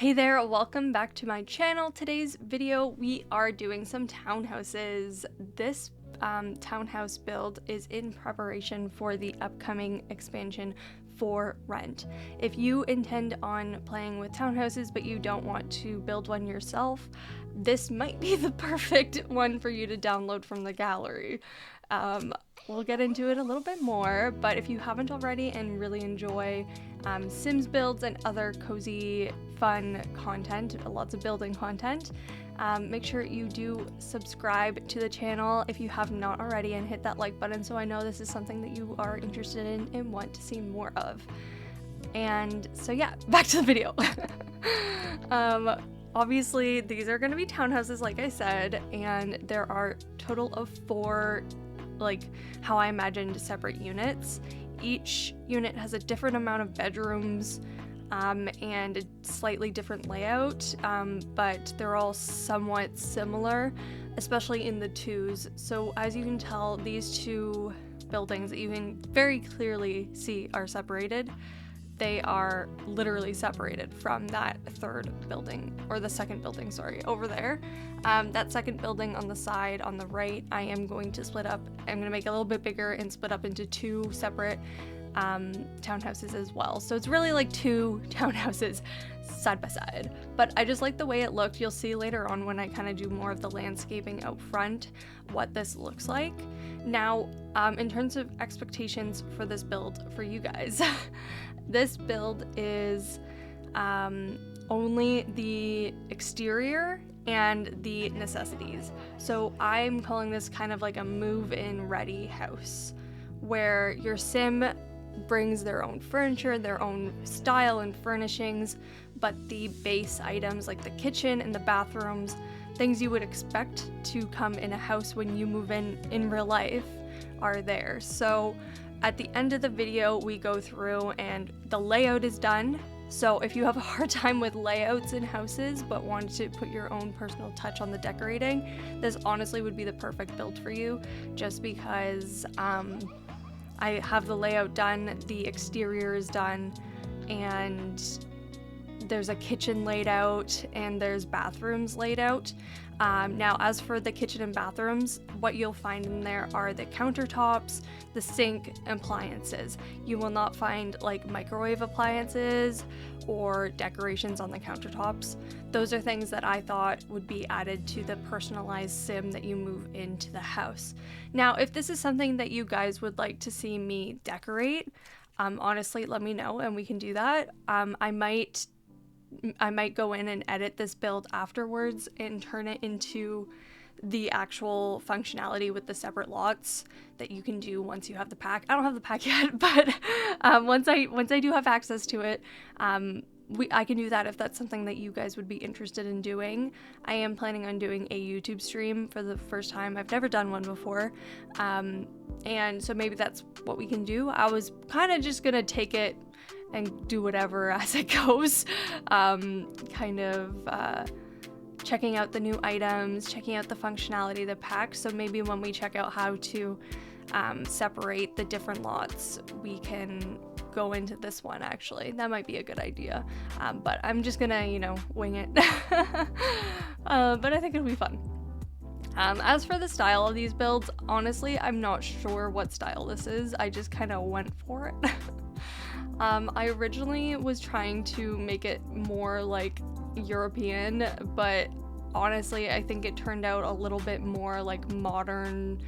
Hey there, welcome back to my channel. Today's video, we are doing some townhouses. This townhouse build is in preparation for the upcoming expansion for rent. If you intend on playing with townhouses but you don't want to build one yourself, this might be the perfect one for you to download from the gallery. We'll get into it a little bit more, but if you haven't already and really enjoy Sims builds and other cozy, fun content, lots of building content, make sure you do subscribe to the channel if you have not already and hit that like button so I know this is something that you are interested in and want to see more of. And so yeah, back to the video. Obviously these are going to be townhouses like I said, and there are a total of 4, like how I imagined, separate units. Each unit has a different amount of bedrooms and a slightly different layout, but they're all somewhat similar, especially in the twos. So as you can tell, these two buildings that you can very clearly see are separated. They are literally separated from that third building, or the second building, sorry, over there. That second building on the side on the right, I am going to split up. I'm going to make it a little bit bigger and split up into 2 separate townhouses as well. So it's really like 2 townhouses side by side, but I just like the way it looked. You'll see later on when I kind of do more of the landscaping out front what this looks like. Now, in terms of expectations for this build for you guys, this build is only the exterior and the necessities. So I'm calling this kind of like a move-in ready house where your sim brings their own furniture, their own style and furnishings, but the base items like the kitchen and the bathrooms, things you would expect to come in a house when you move in real life, are there. So at the end of the video, we go through and the layout is done. So if you have a hard time with layouts in houses but want to put your own personal touch on the decorating, this honestly would be the perfect build for you, just because I have the layout done, the exterior is done, and there's a kitchen laid out and there's bathrooms laid out. Now, as for the kitchen and bathrooms, what you'll find in there are the countertops, the sink, appliances. You will not find like microwave appliances or decorations on the countertops. Those are things that I thought would be added to the personalized sim that you move into the house. Now, if this is something that you guys would like to see me decorate, honestly, let me know and we can do that. I might go in and edit this build afterwards and turn it into the actual functionality with the separate lots that you can do once you have the pack. I don't have the pack yet, but once I do have access to it, I can do that if that's something that you guys would be interested in doing. I am planning on doing a YouTube stream for the first time. I've never done one before, and so maybe that's what we can do. I was kind of just gonna take it and do whatever as it goes, kind of checking out the new items, checking out the functionality of the pack. So maybe when we check out how to separate the different lots, we can go into this one. Actually, that might be a good idea, but I'm just gonna, wing it. But I think it'll be fun. As for the style of these builds, honestly, I'm not sure what style this is. I just kind of went for it. I originally was trying to make it more like European, but honestly, I think it turned out a little bit more like modern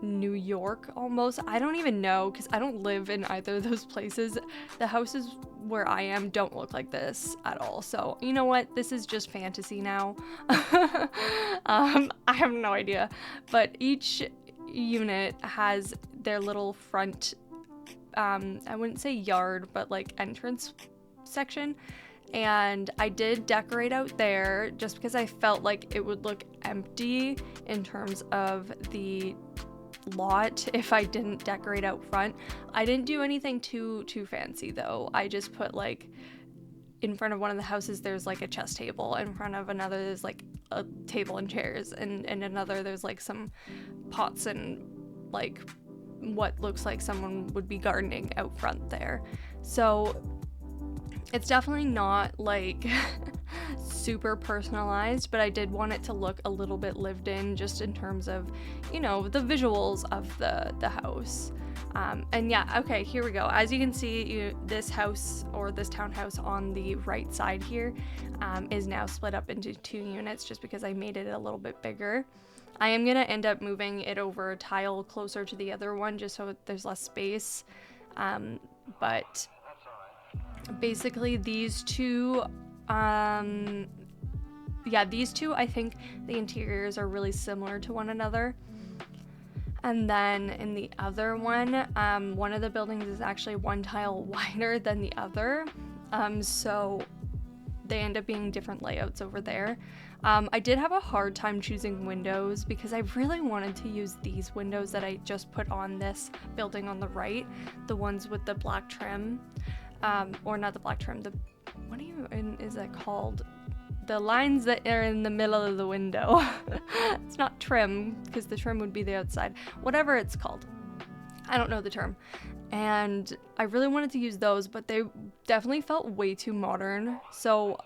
New York almost. I don't even know, because I don't live in either of those places. The houses where I am don't look like this at all. So you know what? This is just fantasy now. I have no idea. But each unit has their little front, I wouldn't say yard, but like entrance section. And I did decorate out there just because I felt like it would look empty in terms of the lot if I didn't decorate out front. I didn't do anything too fancy though. I just put like in front of one of the houses there's like a chess table, in front of another there's like a table and chairs, and in another there's like some pots and like what looks like someone would be gardening out front there. So it's definitely not like super personalized, but I did want it to look a little bit lived in, just in terms of, you know, the visuals of the house. And yeah, okay, here we go. As you can see, this house, or this townhouse on the right side here, is now split up into 2 units just because I made it a little bit bigger. I am gonna end up moving it over a tile closer to the other one just so there's less space. But basically these two, yeah, these two, I think the interiors are really similar to one another. And then in the other one of the buildings is actually 1 tile wider than the other. So they end up being different layouts over there. I did have a hard time choosing windows because I really wanted to use these windows that I just put on this building on the right, the ones with the black trim, or not the black trim, the, what is that called? The lines that are in the middle of the window. It's not trim, because the trim would be the outside. Whatever it's called. I don't know the term. And I really wanted to use those, but they definitely felt way too modern. So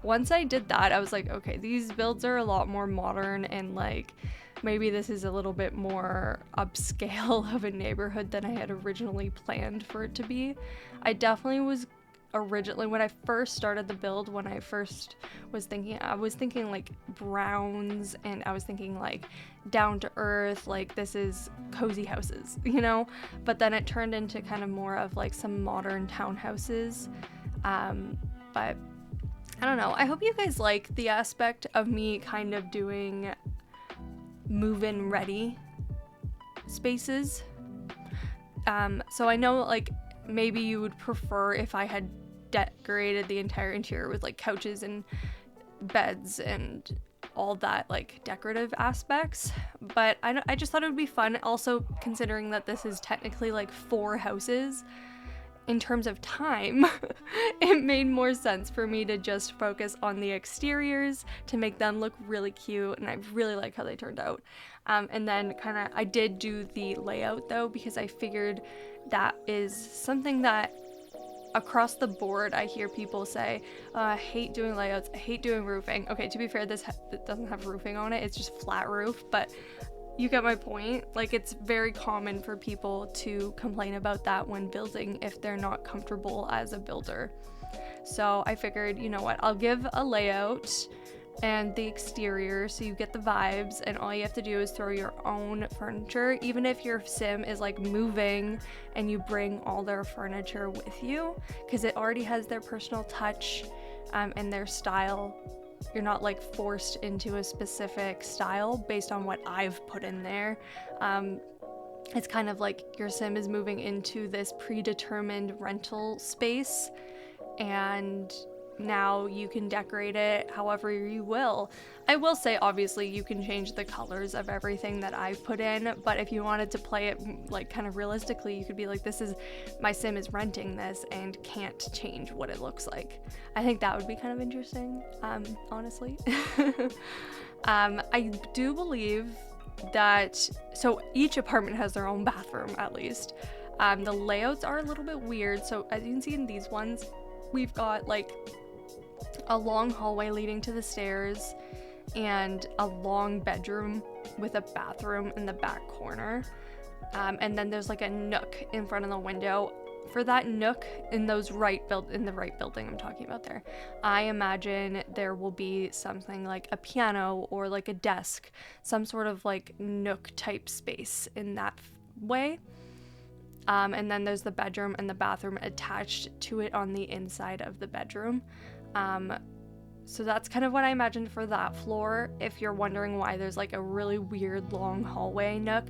once I did that, I was like, okay, these builds are a lot more modern, and like maybe this is a little bit more upscale of a neighborhood than I had originally planned for it to be. I definitely was originally, when I first started the build, when I first was thinking, I was thinking like browns, and I was thinking like down to earth, like this is cozy houses, you know, but then it turned into kind of more of like some modern townhouses. But I don't know, I hope you guys like the aspect of me kind of doing move-in ready spaces. So I know like maybe you would prefer if I had decorated the entire interior with like couches and beds and all that like decorative aspects, but I just thought it would be fun. Also, considering that this is technically like 4 houses in terms of time, it made more sense for me to just focus on the exteriors to make them look really cute, and I really like how they turned out. And then kind of I did do the layout though, because I figured that is something that across the board I hear people say, I hate doing layouts, I hate doing roofing. Okay, to be fair, this doesn't have roofing on it, it's just flat roof, but you get my point. Like, it's very common for people to complain about that when building if they're not comfortable as a builder. So I figured, you know what, I'll give a layout and the exterior so you get the vibes, and all you have to do is throw your own furniture. Even if your sim is like moving and you bring all their furniture with you, because it already has their personal touch and their style. You're not like forced into a specific style based on what I've put in there. It's kind of like your sim is moving into this predetermined rental space, and now you can decorate it however you will. I will say, obviously, you can change the colors of everything that I've put in, but if you wanted to play it like kind of realistically, you could be like, this is, my sim is renting this and can't change what it looks like. I think that would be kind of interesting, honestly. I do believe that, so each apartment has their own bathroom, at least. The layouts are a little bit weird, so as you can see in these ones, we've got like a long hallway leading to the stairs and a long bedroom with a bathroom in the back corner, and then there's like a nook in front of the window. For that nook in the right building I'm talking about there, I imagine there will be something like a piano or like a desk, some sort of like nook type space in that way. And then there's the bedroom and the bathroom attached to it on the inside of the bedroom. So that's kind of what I imagined for that floor. If you're wondering why there's like a really weird long hallway nook,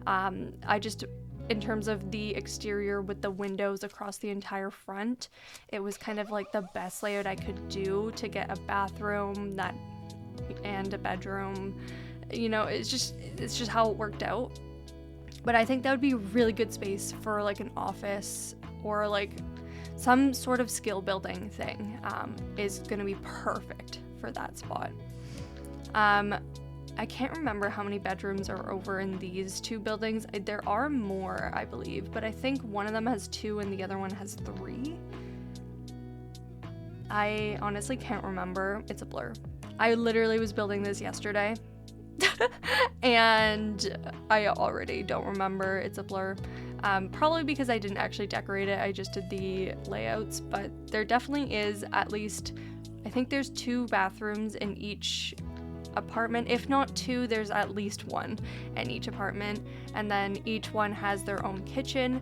I just, in terms of the exterior with the windows across the entire front, it was kind of like the best layout I could do to get a bathroom and a bedroom. You know, it's just how it worked out. But I think that would be really good space for like an office or like some sort of skill building thing, is gonna be perfect for that spot. I can't remember how many bedrooms are over in these 2 buildings. There are more, I believe, but I think one of them has 2 and the other one has 3. I honestly can't remember. It's a blur. I literally was building this yesterday and I already don't remember. It's a blur. Probably because I didn't actually decorate it. I just did the layouts, but there definitely is at least, I think there's 2 bathrooms in each apartment. If not 2, there's at least 1 in each apartment, and then each one has their own kitchen.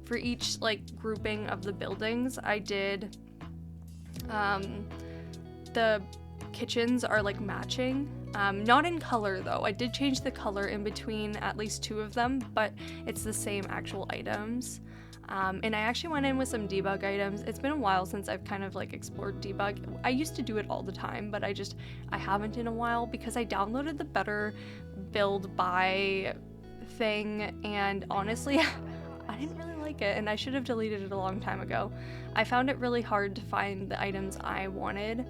For each like grouping of the buildings, I did the kitchens are like matching, not in color though. I did change the color in between at least 2 of them, but it's the same actual items. And I actually went in with some debug items. It's been a while since I've kind of like explored debug. I used to do it all the time, but I haven't in a while because I downloaded the Better Build By thing, and honestly I didn't really like it, and I should have deleted it a long time ago. I found it really hard to find the items I wanted,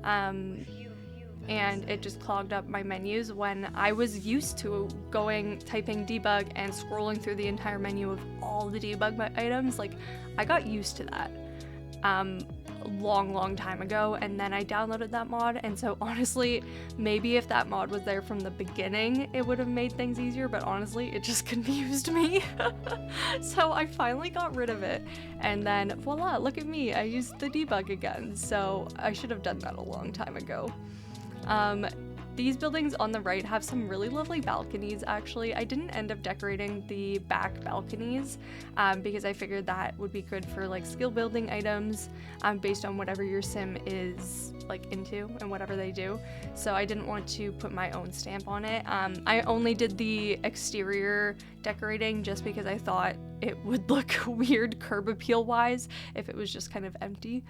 and it just clogged up my menus when I was used to typing debug and scrolling through the entire menu of all the debug items. Like, I got used to that long time ago, and then I downloaded that mod, and so honestly, maybe if that mod was there from the beginning, it would have made things easier, but honestly, it just confused me. So I finally got rid of it, and then voila, look at me, I used the debug again, so I should have done that a long time ago. These buildings on the right have some really lovely balconies, actually. I didn't end up decorating the back balconies because I figured that would be good for like skill building items based on whatever your sim is like into and whatever they do. So I didn't want to put my own stamp on it. I only did the exterior decorating just because I thought it would look weird curb appeal wise if it was just kind of empty.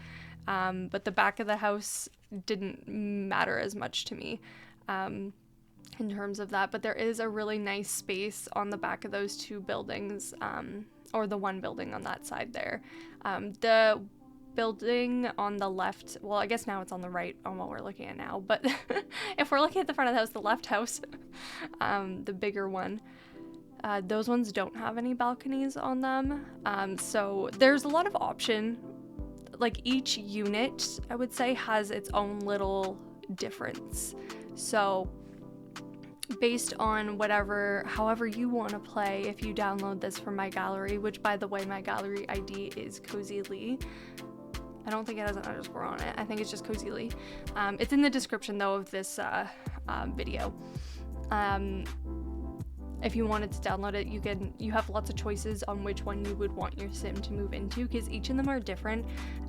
But the back of the house didn't matter as much to me in terms of that, but there is a really nice space on the back of those 2 buildings, or the one building on that side there. The building on the left, well, I guess now it's on the right on what we're looking at now, but if we're looking at the front of the house, the left house, the bigger one, those ones don't have any balconies on them, so there's a lot of option. Like, each unit, I would say, has its own little difference. So based on however you want to play, if you download this from my gallery, which by the way, my gallery ID is cosylee. I don't think it has an underscore on it. I think it's just cosylee. It's in the description though of this video. If you wanted to download it, you have lots of choices on which one you would want your sim to move into, because each of them are different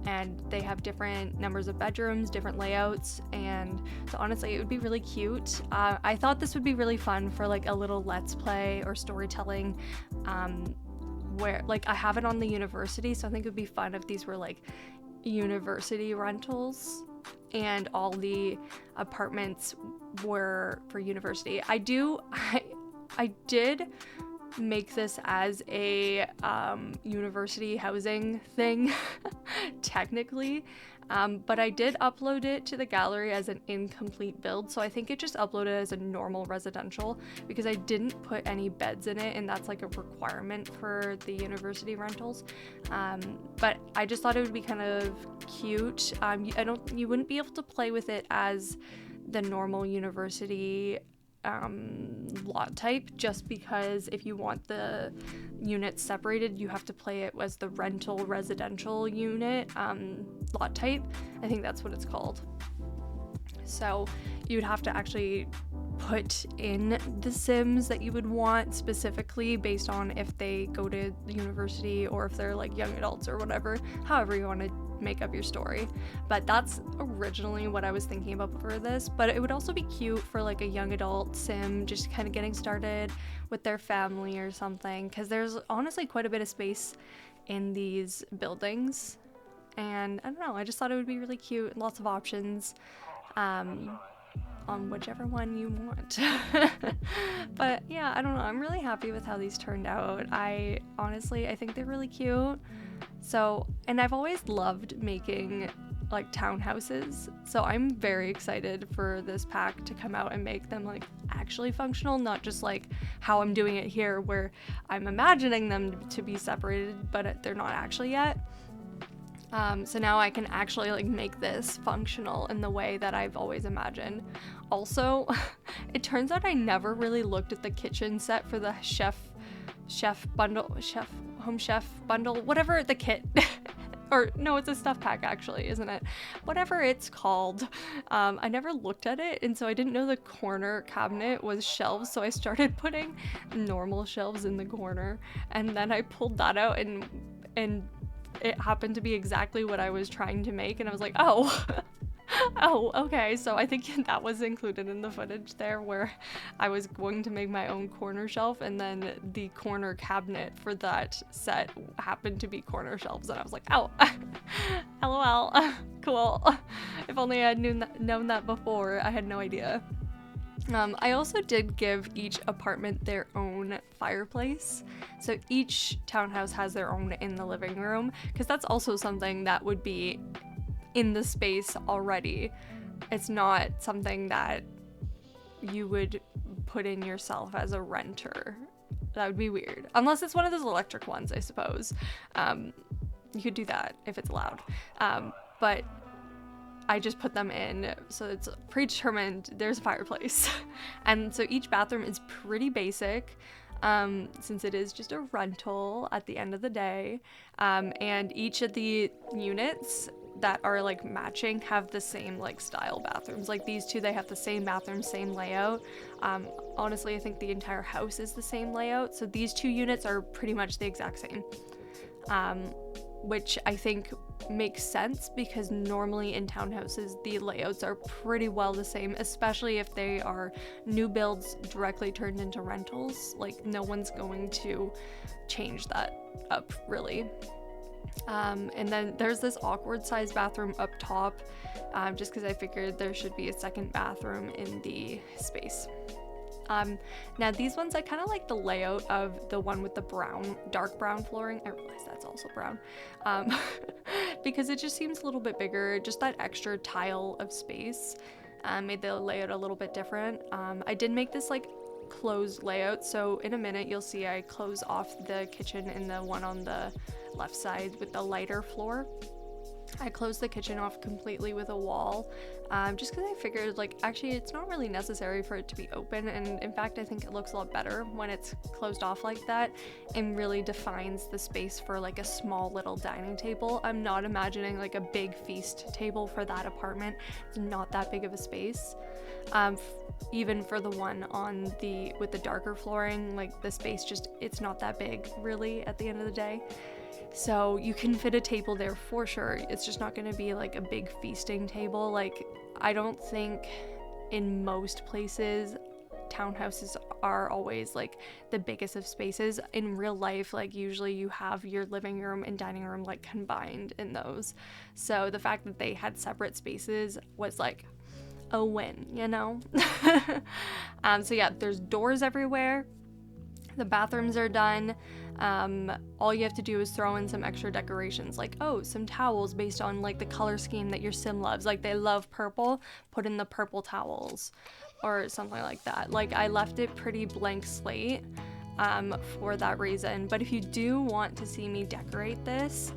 and they have different numbers of bedrooms, different layouts, and so honestly it would be really cute. I thought this would be really fun for like a little let's play or storytelling, where like I have it on the university, so I think it would be fun if these were like university rentals and all the apartments were for university. I did make this as a university housing thing, technically, but I did upload it to the gallery as an incomplete build, so I think it just uploaded as a normal residential because I didn't put any beds in it, and that's like a requirement for the university rentals. But I just thought it would be kind of cute. You wouldn't be able to play with it as the normal university lot type, just because if you want the units separated, you have to play it as the rental residential unit lot type. I think that's what it's called. So you'd have to actually put in the sims that you would want specifically based on if they go to university or if they're like young adults or whatever, however you want to make up your story. But that's originally what I was thinking about for this, but it would also be cute for like a young adult sim just kind of getting started with their family or something, because there's honestly quite a bit of space in these buildings, and I don't know, I just thought it would be really cute and lots of options on whichever one you want. But yeah, I don't know, I'm really happy with how these turned out. I think they're really cute. So, and I've always loved making like townhouses, so I'm very excited for this pack to come out and make them like actually functional, not just like how I'm doing it here where I'm imagining them to be separated but they're not actually yet. So now I can actually like make this functional in the way that I've always imagined. Also, it turns out I never really looked at the kitchen set for the home chef bundle, whatever the kit. Or no, it's a stuff pack actually, isn't it? Whatever it's called. I never looked at it, and so I didn't know the corner cabinet was shelves, so I started putting normal shelves in the corner, and then I pulled that out and it happened to be exactly what I was trying to make, and I was like, oh. Oh, okay, so I think that was included in the footage there, where I was going to make my own corner shelf, and then the corner cabinet for that set happened to be corner shelves, and I was like, oh, lol, cool. If only I had known that before. I had no idea. I also did give each apartment their own fireplace. So each townhouse has their own in the living room, because that's also something that would be in the space already. It's not something that you would put in yourself as a renter. That would be weird. Unless it's one of those electric ones, I suppose. You could do that if it's allowed. But I just put them in, so it's predetermined there's a fireplace. And so each bathroom is pretty basic, since it is just a rental at the end of the day. And each of the units that are like matching have the same like style bathrooms. Like these two, they have the same bathroom, same layout. Honestly, I think the entire house is the same layout. So these two units are pretty much the exact same. Which I think makes sense, because normally in townhouses the layouts are pretty well the same, especially if they are new builds directly turned into rentals. Like no one's going to change that up really. And then there's this awkward sized bathroom up top, just because I figured there should be a second bathroom in the space. Now these ones, I kind of like the layout of the one with the dark brown flooring. I realize that's also brown, because it just seems a little bit bigger. Just that extra tile of space made the layout a little bit different. I did make this like closed layout, so in a minute you'll see I close off the kitchen in the one on the left side with the lighter floor. I closed the kitchen off completely with a wall, just because I figured like actually it's not really necessary for it to be open, and in fact I think it looks a lot better when it's closed off like that, and really defines the space for like a small little dining table. I'm not imagining like a big feast table for that apartment. It's not that big of a space. Even for the one with the darker flooring, like the space it's not that big really at the end of the day. So you can fit a table there for sure. It's just not going to be like a big feasting table. Like I don't think in most places townhouses are always like the biggest of spaces. In real life, like usually you have your living room and dining room like combined in those. So the fact that they had separate spaces was like a win, you know? So yeah, there's doors everywhere. The bathrooms are done. All you have to do is throw in some extra decorations, like some towels based on like the color scheme that your sim loves. Like they love purple, put in the purple towels or something like that. Like I left it pretty blank slate for that reason. But if you do want to see me decorate this,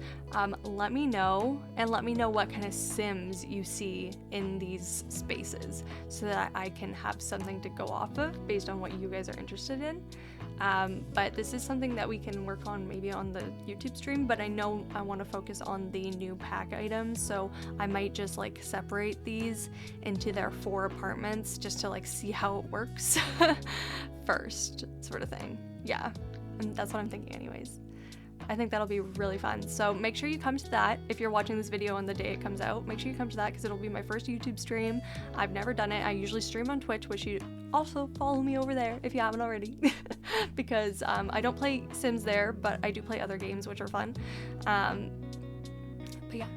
let me know, and let me know what kind of sims you see in these spaces, so that I can have something to go off of based on what you guys are interested in. But this is something that we can work on maybe on the YouTube stream, but I know I want to focus on the new pack items, so I might just like separate these into their 4 apartments just to like see how it works first, sort of thing. Yeah, and that's what I'm thinking anyways. I think that'll be really fun. So make sure you come to that. If you're watching this video on the day it comes out, make sure you come to that, because it'll be my first YouTube stream. I've never done it. I usually stream on Twitch, which you also follow me over there if you haven't already, because I don't play Sims there, but I do play other games which are fun. But yeah,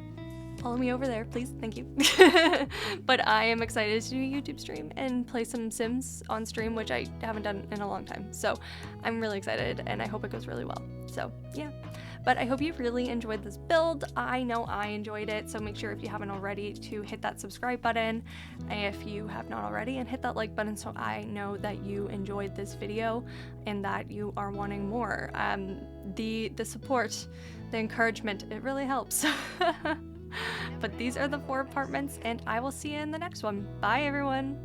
follow me over there, please. Thank you. But I am excited to do a YouTube stream and play some Sims on stream, which I haven't done in a long time. So I'm really excited, and I hope it goes really well. So yeah. But I hope you really enjoyed this build. I know I enjoyed it, so make sure if you haven't already to hit that subscribe button if you have not already, and hit that like button so I know that you enjoyed this video and that you are wanting more. The support, the encouragement, it really helps. But these are the 4 apartments, and I will see you in the next one. Bye, everyone!